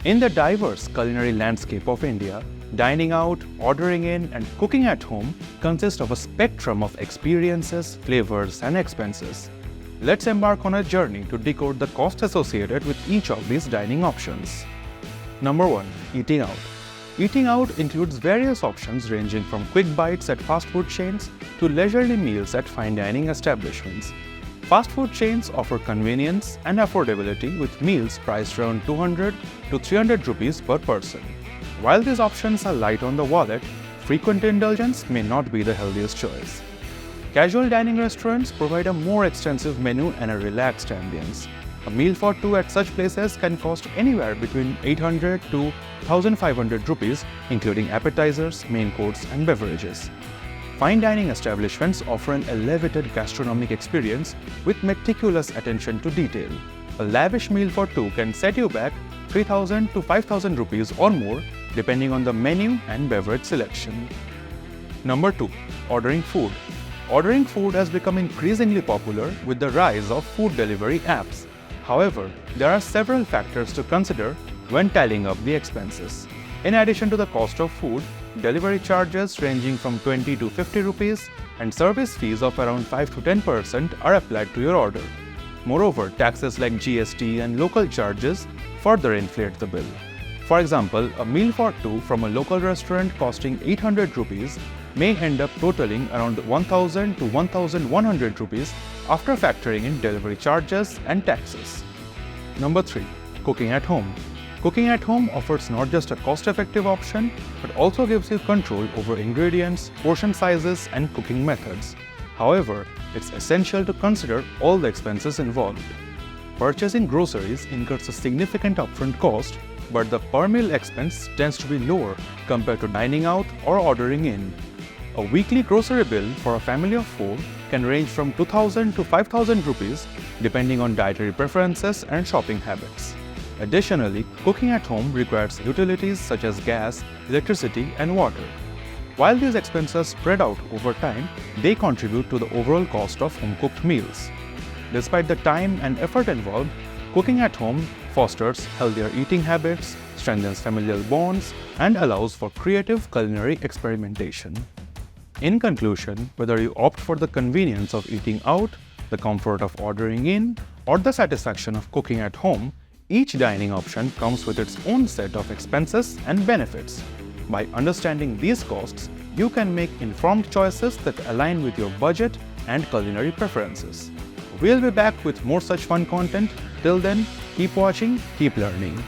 In the diverse culinary landscape of India, dining out, ordering in, and cooking at home consist of a spectrum of experiences, flavors, and expenses. Let's embark on a journey to decode the cost associated with each of these dining options. Number 1. Eating out. Eating out includes various options ranging from quick bites at fast food chains to leisurely meals at fine dining establishments. Fast food chains offer convenience and affordability with meals priced around 200 to 300 rupees per person. While these options are light on the wallet, frequent indulgence may not be the healthiest choice. Casual dining restaurants provide a more extensive menu and a relaxed ambience. A meal for two at such places can cost anywhere between 800 to 1500 rupees, including appetizers, main course, and beverages. Fine dining establishments offer an elevated gastronomic experience with meticulous attention to detail. A lavish meal for two can set you back 3000 to 5000 rupees or more, depending on the menu and beverage selection. Number 2. Ordering food. Ordering food has become increasingly popular with the rise of food delivery apps. However, there are several factors to consider when tallying up the expenses. In addition to the cost of food, delivery charges ranging from 20 to 50 rupees and service fees of around 5 to 10% are applied to your order. Moreover, taxes like GST and local charges further inflate the bill. For example, a meal for two from a local restaurant costing 800 rupees may end up totaling around 1000 to 1100 rupees after factoring in delivery charges and taxes. Number 3. Cooking at home. Cooking at home offers not just a cost-effective option, but also gives you control over ingredients, portion sizes, and cooking methods. However, it's essential to consider all the expenses involved. Purchasing groceries incurs a significant upfront cost, but the per meal expense tends to be lower compared to dining out or ordering in. A weekly grocery bill for a family of 4 can range from 2000 to 5000 rupees depending on dietary preferences and shopping habits. Additionally, cooking at home requires utilities such as gas, electricity, and water. While these expenses spread out over time, they contribute to the overall cost of home-cooked meals. Despite the time and effort involved, cooking at home fosters healthier eating habits, strengthens familial bonds, and allows for creative culinary experimentation. In conclusion, whether you opt for the convenience of eating out, the comfort of ordering in, or the satisfaction of cooking at home, each dining option comes with its own set of expenses and benefits. By understanding these costs, you can make informed choices that align with your budget and culinary preferences. We'll be back with more such fun content. Till then, keep watching, keep learning.